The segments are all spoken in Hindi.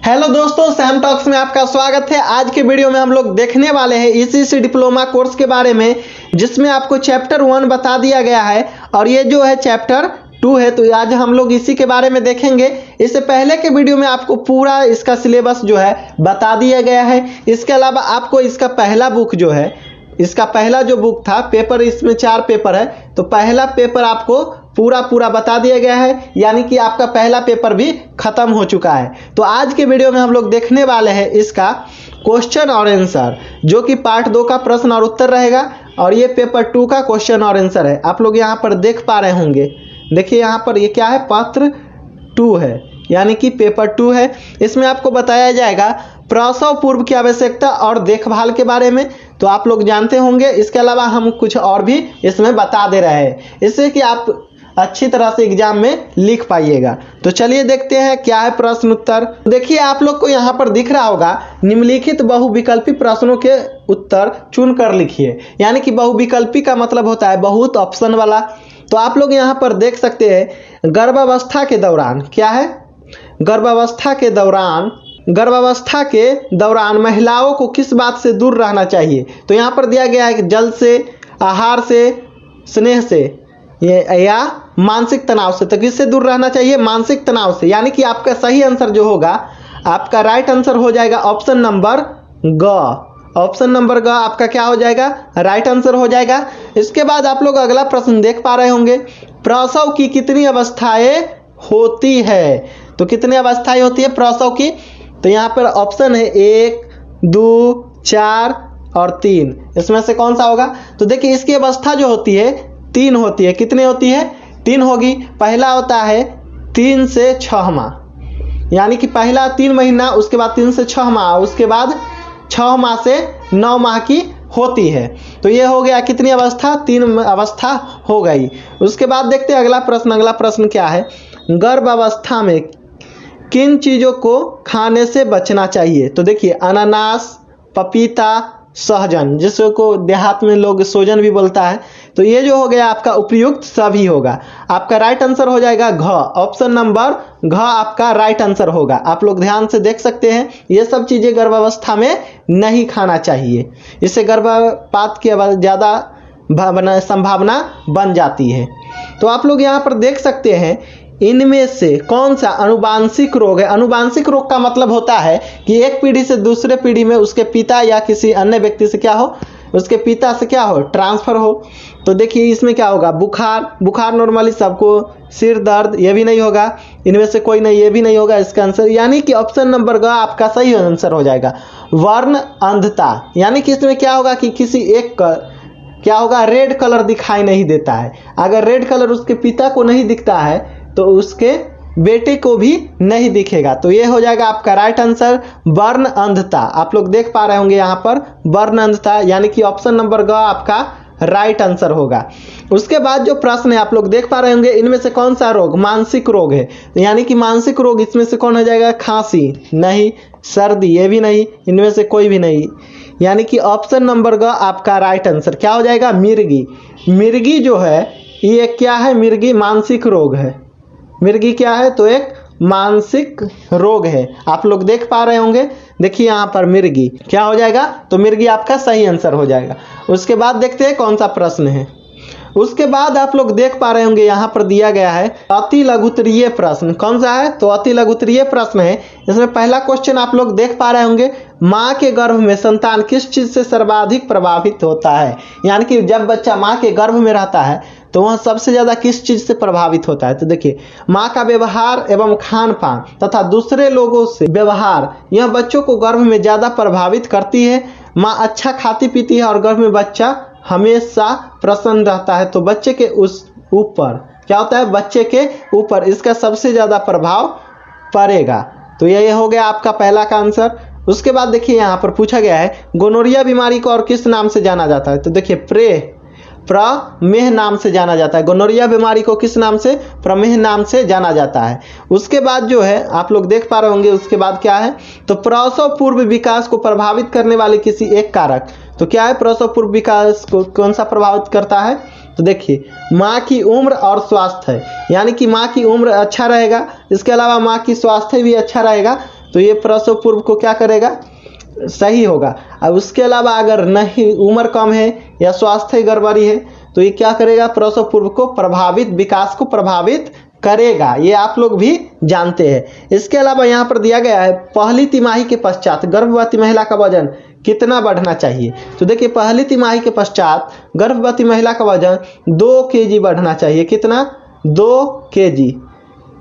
हेलो दोस्तों, सैम टॉक्स में आपका स्वागत है। आज के वीडियो में हम लोग देखने वाले हैं ईसीसी डिप्लोमा कोर्स के बारे में, जिसमें आपको चैप्टर 1 बता दिया गया है और ये जो है चैप्टर 2 है। तो आज हम लोग इसी के बारे में देखेंगे। इससे पहले के वीडियो में आपको पूरा इसका सिलेबस जो है बता दिया गया है। इसके अलावा आपको इसका पहला बुक जो है, इसका पहला जो बुक था पेपर, इसमें 4 पेपर है, तो पहला पेपर आपको पूरा बता दिया गया है, यानी कि आपका पहला पेपर भी खत्म हो चुका है। तो आज के वीडियो में हम लोग देखने वाले हैं इसका क्वेश्चन और आंसर, जो कि पार्ट 2 का प्रश्न और उत्तर रहेगा और ये पेपर 2 का क्वेश्चन और आंसर है। आप लोग यहाँ पर देख पा रहे होंगे, देखिए यहाँ पर ये क्या है, पत्र 2 है, यानी कि पेपर 2 है। इसमें आपको बताया जाएगा प्रसव पूर्व की आवश्यकता और देखभाल के बारे में, तो आप लोग जानते होंगे। इसके अलावा हम कुछ और भी इसमें बता दे रहे हैं, इससे कि आप अच्छी तरह से एग्जाम में लिख पाइएगा। तो चलिए देखते हैं क्या है प्रश्न उत्तर। देखिए आप लोग को यहाँ पर दिख रहा होगा, निम्नलिखित बहुविकल्पी प्रश्नों के उत्तर चुनकर लिखिए। यानी कि बहुविकल्पी का मतलब होता है बहुत ऑप्शन वाला। तो आप लोग यहाँ पर देख सकते हैं, गर्भावस्था के दौरान क्या है, गर्भावस्था के दौरान महिलाओं को किस बात से दूर रहना चाहिए। तो यहाँ पर दिया गया है कि जल से, आहार से, स्नेह से या मानसिक तनाव से। तो किससे दूर रहना चाहिए, मानसिक तनाव से। यानी कि आपका सही आंसर जो होगा, आपका राइट आंसर हो जाएगा ऑप्शन नंबर ग। ऑप्शन नंबर ग आपका क्या हो जाएगा, राइट आंसर हो जाएगा। इसके बाद आप लोग अगला प्रश्न देख पा रहे होंगे, प्रसव की कितनी अवस्थाएं होती है। तो कितनी अवस्थाएं होती है प्रसव की, तो यहाँ पर ऑप्शन है 1, 2, 4 और 3। इसमें से कौन सा होगा। तो देखिए इसकी अवस्था जो होती है 3 होती है। कितनी होती है, 3 होगी। पहला होता है 3 से 6 माह, यानी कि पहला 3 महीना, उसके बाद 3 से 6 माह, उसके बाद 6 माह से 9 माह की होती है। तो ये हो गया कितनी अवस्था, 3 अवस्था हो गई। उसके बाद देखते हैं अगला प्रश्न। अगला प्रश्न क्या है, गर्भावस्था में किन चीज़ों को खाने से बचना चाहिए। तो देखिए अनानास, पपीता, सहजन, जिसको देहात में लोग सोजन भी बोलता है। तो ये जो हो गया आपका उपयुक्त सभी होगा। आपका राइट आंसर हो जाएगा घ। ऑप्शन नंबर घ आपका राइट आंसर होगा। आप लोग ध्यान से देख सकते हैं, ये सब चीज़ें गर्भावस्था में नहीं खाना चाहिए, इससे गर्भपात की ज़्यादा संभावना बन जाती है। तो आप लोग यहाँ पर देख सकते हैं, इनमें से कौन सा अनुवांशिक रोग है। अनुवांशिक रोग का मतलब होता है कि एक पीढ़ी से दूसरे पीढ़ी में उसके पिता या किसी अन्य व्यक्ति से क्या हो, उसके पिता से क्या हो, ट्रांसफर हो। तो देखिए इसमें क्या होगा, बुखार नॉर्मली सबको, सिर दर्द ये भी नहीं होगा, इनमें से कोई नहीं, ये भी नहीं होगा इसका आंसर। यानी कि ऑप्शन नंबर ग आपका सही आंसर हो जाएगा। वर्ण अंधता, यानी कि इसमें क्या होगा कि किसी एक क्या होगा, रेड कलर दिखाई नहीं देता है। अगर रेड कलर उसके पिता को नहीं दिखता है तो उसके बेटे को भी नहीं दिखेगा। तो ये हो जाएगा आपका राइट आंसर, वर्ण अंधता। आप लोग देख पा रहे होंगे यहाँ पर वर्ण अंधता, यानी कि ऑप्शन नंबर ग आपका राइट आंसर होगा। उसके बाद जो प्रश्न है आप लोग देख पा रहे होंगे, इनमें से कौन सा रोग मानसिक रोग है। यानी कि मानसिक रोग इसमें से कौन हो जाएगा, खांसी नहीं, सर्दी ये भी नहीं, इनमें से कोई भी नहीं। यानी कि ऑप्शन नंबर ग आपका राइट आंसर क्या हो जाएगा, मिर्गी। मिर्गी जो है ये क्या है, मिर्गी मानसिक रोग है। मिर्गी क्या है, तो एक मानसिक रोग है। आप लोग देख पा रहे होंगे, देखिए यहाँ पर मिर्गी क्या हो जाएगा, तो मिर्गी आपका सही आंसर हो जाएगा। उसके बाद देखते हैं कौन सा प्रश्न है। उसके बाद आप लोग देख पा रहे होंगे यहाँ पर दिया गया है अति लघुत्तरीय प्रश्न। कौन सा है, तो अति लघुत्तरीय प्रश्न है। इसमें पहला क्वेश्चन आप लोग देख पा रहे होंगे, माँ के गर्भ में संतान किस चीज से सर्वाधिक प्रभावित होता है। यानी कि जब बच्चा माँ के गर्भ में रहता है तो वह सबसे ज्यादा किस चीज से प्रभावित होता है। तो देखिए माँ का व्यवहार एवं खान पान तथा दूसरे लोगों से व्यवहार, यह बच्चों को गर्भ में ज्यादा प्रभावित करती है। माँ अच्छा खाती पीती है और गर्भ में बच्चा हमेशा प्रसन्न रहता है, तो बच्चे के उस ऊपर क्या होता है, बच्चे के ऊपर इसका सबसे ज्यादा प्रभाव पड़ेगा। तो ये हो गया आपका पहला का आंसर। उसके बाद देखिए यहाँ पर पूछा गया है, गोनोरिया बीमारी को और किस नाम से जाना जाता है। तो देखिए प्रमेह नाम से जाना जाता है। गोनोरिया बीमारी को किस नाम से, प्रमेह नाम से जाना जाता है। उसके बाद जो है आप लोग देख पा रहे होंगे, उसके बाद क्या है, तो प्रसव पूर्व विकास को प्रभावित करने वाले किसी एक कारक। तो क्या है, प्रसव पूर्व विकास को कौन सा प्रभावित करता है, तो देखिए माँ की उम्र और स्वास्थ्य है, यानी कि माँ की उम्र अच्छा रहेगा, इसके अलावा माँ की स्वास्थ्य भी अच्छा रहेगा तो ये प्रसव पूर्व को क्या करेगा, सही होगा। अब उसके अलावा अगर नहीं, उम्र कम है या स्वास्थ्य गड़बड़ी है, तो ये क्या करेगा, प्रसव पूर्व को प्रभावित, विकास को प्रभावित करेगा। ये आप लोग भी जानते हैं। इसके अलावा यहाँ पर दिया गया है पहली तिमाही के पश्चात गर्भवती महिला का वजन कितना बढ़ना चाहिए। तो देखिए पहली तिमाही के पश्चात गर्भवती महिला का वजन 2 kg बढ़ना चाहिए। कितना, 2 kg,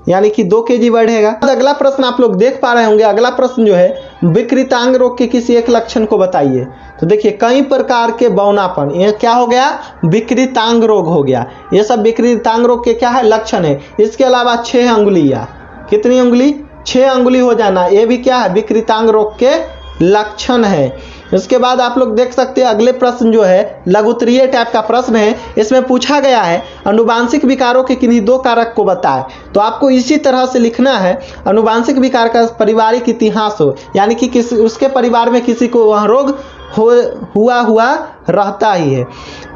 यानी कि 2 kg बढ़ेगा। अगला प्रश्न आप लोग देख पा रहे होंगे। अगला प्रश्न जो है, विकृतांग रोग के किसी एक लक्षण को बताइए। तो देखिए कई प्रकार के बौनापन, ये क्या हो गया, विकृतांग रोग हो गया। ये सब विकृतांग रोग के क्या है, लक्षण है। इसके अलावा 6 अंगुलियां, कितनी उंगली, 6 अंगुली हो जाना, ये भी क्या है, विकृतांग रोग के लक्षण है। इसके बाद आप लोग देख सकते हैं अगले प्रश्न जो है लघुत्तरीय टाइप का प्रश्न है। इसमें पूछा गया है अनुवांशिक विकारों के किन्हीं 2 कारक को बताएं। तो आपको इसी तरह से लिखना है, अनुवांशिक विकार का पारिवारिक इतिहास हो, यानी कि किसी उसके परिवार में किसी को वह रोग हुआ रहता ही है।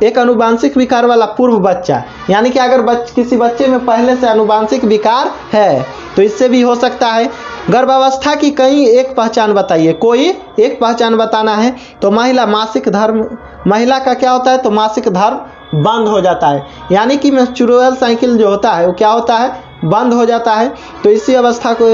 एक अनुवांशिक विकार वाला पूर्व बच्चा, यानी कि अगर किसी बच्चे में पहले से अनुवांशिक विकार है तो इससे भी हो सकता है। गर्भावस्था की कई एक पहचान बताइए, कोई एक पहचान बताना है। तो मासिक धर्म, महिला का क्या होता है, तो मासिक धर्म बंद हो जाता है, यानी कि मेंस्ट्रुअल साइकिल जो होता है वो क्या होता है, बंद हो जाता है। तो इसी अवस्था को,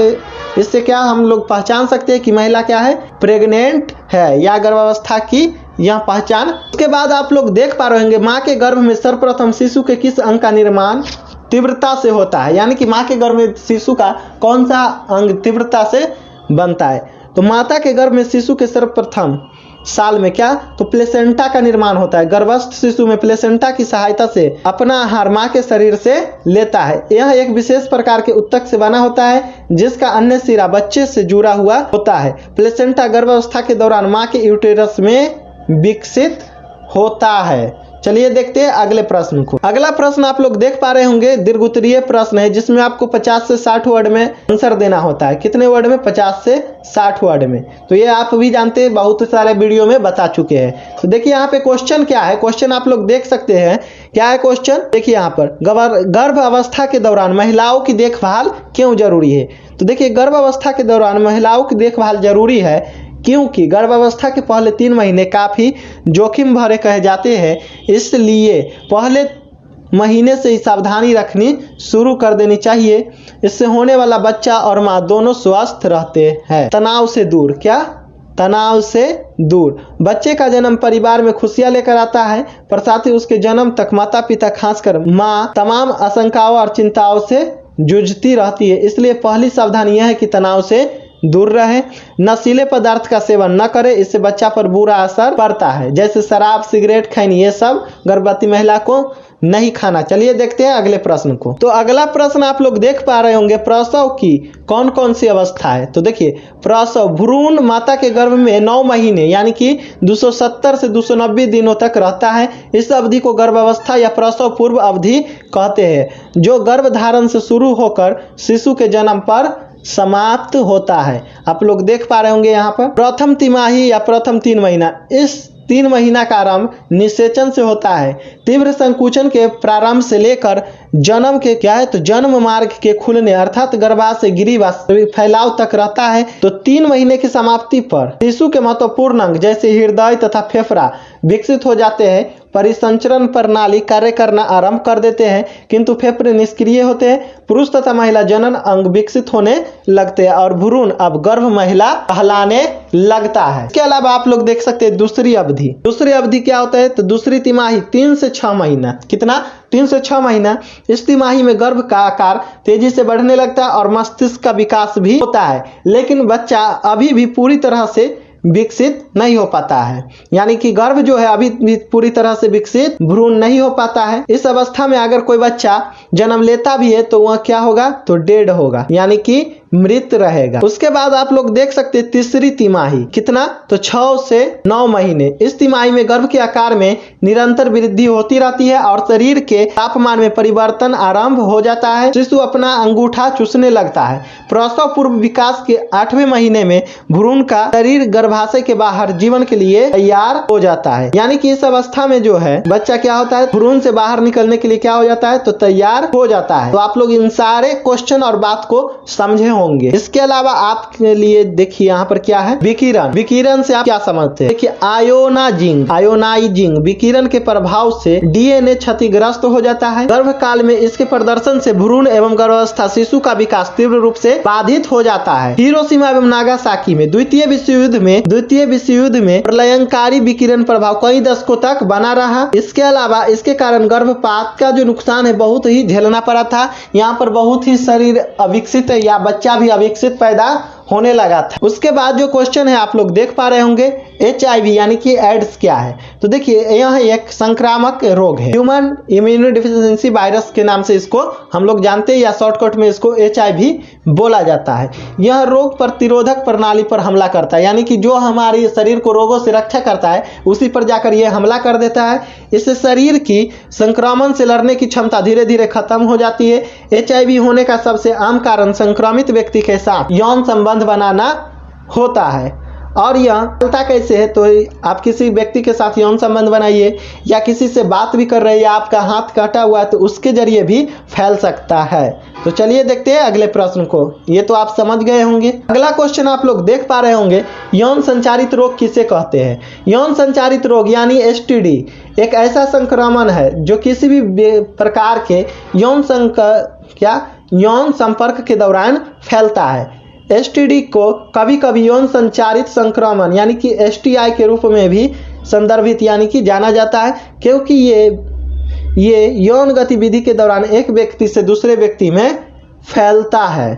इससे क्या हम लोग पहचान सकते हैं कि महिला क्या है, प्रेग्नेंट है, या गर्भावस्था की यह पहचान। उसके बाद आप लोग देख पा रहे होंगे माँ के गर्भ में सर्वप्रथम शिशु के किस अंग का निर्माण तीव्रता से होता है, यानी कि माँ के गर्भ में शिशु का कौन सा अंग तीव्रता से बनता है। तो माता के गर्भ में शिशु के सर्वप्रथम साल में क्या, तो प्लेसेंटा का निर्माण होता है। गर्भस्थ शिशु में प्लेसेंटा की सहायता से अपना आहार माँ के शरीर से लेता है। यह एक विशेष प्रकार के उत्तक से बना होता है जिसका अन्य सिरा बच्चे से जुड़ा हुआ होता है। प्लेसेंटा गर्भावस्था के दौरान माँ के यूटेरस में विकसित होता है। चलिए देखते हैं अगले प्रश्न को। अगला प्रश्न आप लोग देख पा रहे होंगे दीर्घोत्तरीय प्रश्न है, जिसमें आपको 50 से 60 वर्ड में आंसर देना होता है। कितने वर्ड में, 50 से 60 वर्ड में। तो ये आप भी जानते हैं, बहुत सारे वीडियो में बता चुके हैं। तो देखिए यहाँ पे क्वेश्चन क्या है, क्वेश्चन आप लोग देख सकते हैं। क्या है क्वेश्चन, देखिए यहाँ पर गर्भ अवस्था के दौरान महिलाओं की देखभाल क्यों जरूरी है। तो देखिए गर्भ अवस्था के दौरान महिलाओं की देखभाल जरूरी है क्योंकि गर्भावस्था के पहले 3 महीने काफ़ी जोखिम भरे कहे जाते हैं, इसलिए पहले महीने से ही सावधानी रखनी शुरू कर देनी चाहिए। इससे होने वाला बच्चा और माँ दोनों स्वस्थ रहते हैं। तनाव से दूर, क्या, तनाव से दूर। बच्चे का जन्म परिवार में खुशियां लेकर आता है, पर साथ ही उसके जन्म तक माता पिता खासकर माँ तमाम आशंकाओं और चिंताओं से जूझती रहती है। इसलिए पहली सावधानी यह है कि तनाव से दूर रहे। नशीले पदार्थ का सेवन न करे, इससे बच्चा पर बुरा असर पड़ता है, जैसे शराब, सिगरेट, खैनी, ये सब गर्भवती महिला को नहीं खाना। चलिए देखते हैं अगले प्रश्न को। तो अगला प्रश्न आप लोग देख पा रहे होंगे प्रसव की कौन कौन सी अवस्था है। तो देखिए प्रसव, भ्रूण माता के गर्भ में 9 महीने यानी कि 270 से 290 दिनों तक रहता है। इस अवधि को गर्भावस्था या प्रसव पूर्व अवधि कहते हैं, जो गर्भधारण से शुरू होकर शिशु के जन्म पर समाप्त होता है। आप लोग देख पा रहे होंगे यहाँ पर प्रथम तिमाही या प्रथम 3 महीना, इस 3 महीना का आरंभ निषेचन से होता है। तीव्र संकुचन के प्रारंभ से लेकर जन्म के क्या है, तो जन्म मार्ग के खुलने अर्थात गर्भाशय गिरिवा फैलाव तक रहता है। तो 3 महीने की समाप्ति पर शिशु के महत्वपूर्ण अंग जैसे हृदय तथा फेफड़ा विकसित हो जाते हैं। परिसंचरण प्रणाली कार्य करना आरंभ कर देते हैं, किंतु फेफड़े निष्क्रिय होते हैं। पुरुष तथा महिला जनन अंग विकसित होने लगते हैं और भ्रूण अब गर्भ महिला कहलाने लगता है। इसके अलावा आप लोग देख सकते हैं दूसरी अवधि। दूसरी अवधि क्या होता है, तो दूसरी तिमाही 3 से 6 महीना। कितना, 3 से 6 महीना। इस तिमाही में गर्भ का आकार तेजी से बढ़ने लगता है और मस्तिष्क का विकास भी होता है, लेकिन बच्चा अभी भी पूरी तरह से विकसित नहीं हो पाता है, यानी कि गर्भ जो है अभी भी पूरी तरह से विकसित भ्रूण नहीं हो पाता है। इस अवस्था में अगर कोई बच्चा जन्म लेता भी है तो वह क्या होगा, तो डेड होगा, यानी कि मृत रहेगा। उसके बाद आप लोग देख सकते हैं तीसरी तिमाही। कितना, तो 6 से 9 महीने। इस तिमाही में गर्भ के आकार में निरंतर वृद्धि होती रहती है और शरीर के तापमान में परिवर्तन आरंभ हो जाता है। शिशु अपना अंगूठा चूसने लगता है। प्रसव पूर्व विकास के 8वें महीने में भ्रूण का शरीर गर्भाशय के बाहर जीवन के लिए तैयार हो जाता है, यानी कि इस अवस्था में जो है बच्चा क्या होता है, भ्रूण से बाहर निकलने के लिए क्या हो जाता है, तो तैयार हो जाता है। तो आप लोग इन सारे क्वेश्चन और बात को समझे होंगे। इसके अलावा आपके लिए देखिए यहाँ पर क्या है, विकिरण। विकिरण से आप क्या समझते हैं? देखिए आयोनाइजिंग विकिरण के प्रभाव से डीएनए क्षतिग्रस्त हो जाता है। गर्भकाल में इसके प्रदर्शन से भ्रूण एवं गर्भावस्था शिशु का विकास तीव्र रूप से बाधित हो जाता है। हिरोशिमा एवं नागासाकी में द्वितीय विश्व युद्ध में प्रलयंकारी विकिरण प्रभाव कई दशकों तक बना रहा। इसके अलावा इसके कारण गर्भपात का जो नुकसान है बहुत ही झेलना पड़ा था। यहाँ पर बहुत ही शरीर अविकसित या बच्चा भी अविकसित पैदा होने लगा था। उसके बाद जो क्वेश्चन है आप लोग देख पा रहे होंगे, HIV यानी कि एड्स क्या है? तो देखिए यह एक संक्रामक रोग है, ह्यूमन इम्यूनोडेफिशिएंसी वायरस के नाम से इसको हम लोग जानते हैं या शॉर्टकट में इसको HIV बोला जाता है। यह रोग प्रतिरोधक प्रणाली पर हमला करता है, यानी कि जो हमारे शरीर को रोगों से रक्षा करता है उसी पर जाकर यह हमला कर देता है। इससे शरीर की संक्रमण से लड़ने की क्षमता धीरे धीरे खत्म हो जाती है। HIV होने का सबसे आम कारण संक्रमित व्यक्ति के साथ यौन संबंध बनाना होता है। और यह फैलता कैसे है? तो आप किसी व्यक्ति के साथ यौन संबंध बनाइए या किसी से बात भी कर रहे हैं या आपका हाथ कटा हुआ है तो उसके जरिए भी फैल सकता है। तो चलिए देखते हैं अगले प्रश्न को। ये तो आप समझ गए होंगे। अगला क्वेश्चन आप लोग देख पा रहे होंगे, यौन संचारित रोग किसे कहते हैं? यौन संचारित रोग यानी STD एक ऐसा संक्रमण है जो किसी भी प्रकार के यौन संपर्क के दौरान फैलता है। STD को कभी कभी यौन संचारित संक्रमण यानी कि STI के रूप में भी संदर्भित यानी कि जाना जाता है, क्योंकि ये यौन गतिविधि के दौरान एक व्यक्ति से दूसरे व्यक्ति में फैलता है।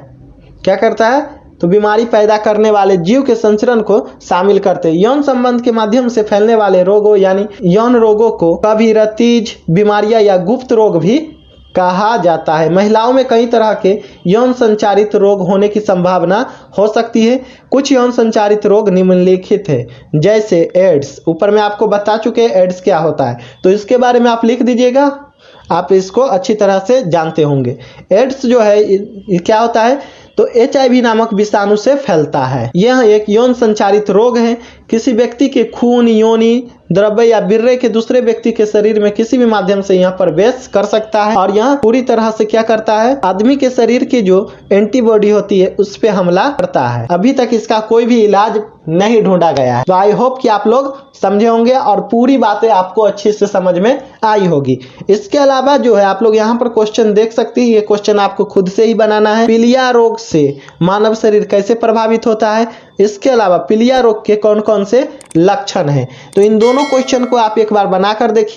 क्या करता है? तो बीमारी पैदा करने वाले जीव के संचरण को शामिल करते हैं। यौन संबंध के माध्यम से फैलने वाले रोगों यानी यौन रोगों को कभी रतीज बीमारियां या गुप्त रोग भी कहा जाता है। महिलाओं में कई तरह के यौन संचारित रोग होने की संभावना हो सकती है। कुछ यौन संचारित रोग निम्नलिखित है, जैसे एड्स। ऊपर में आपको बता चुके हैं एड्स क्या होता है, तो इसके बारे में आप लिख दीजिएगा, आप इसको अच्छी तरह से जानते होंगे। एड्स जो है ये क्या होता है? तो HIV नामक विषाणु से फैलता है। यह एक यौन संचारित रोग है। किसी व्यक्ति के खून, योनि, द्रव्य या बिर्रे के दूसरे व्यक्ति के शरीर में किसी भी माध्यम से यह प्रवेश कर सकता है और यह पूरी तरह से क्या करता है? आदमी के शरीर की जो एंटीबॉडी होती है उस पे हमला करता है। अभी तक इसका कोई भी इलाज नहीं ढूंढा गया है। तो आई होप कि आप लोग समझे होंगे और पूरी बातें आपको अच्छे से समझ में आई होगी। इसके अलावा जो है आप लोग यहाँ पर क्वेश्चन देख सकते हैं। ये क्वेश्चन आपको खुद से ही बनाना है। पीलिया रोग से मानव शरीर कैसे प्रभावित होता है? इसके अलावा पीलिया रोग के कौन कौन से लक्षण हैं? तो इन दोनों क्वेश्चन को आप एक बार बनाकर देखिए।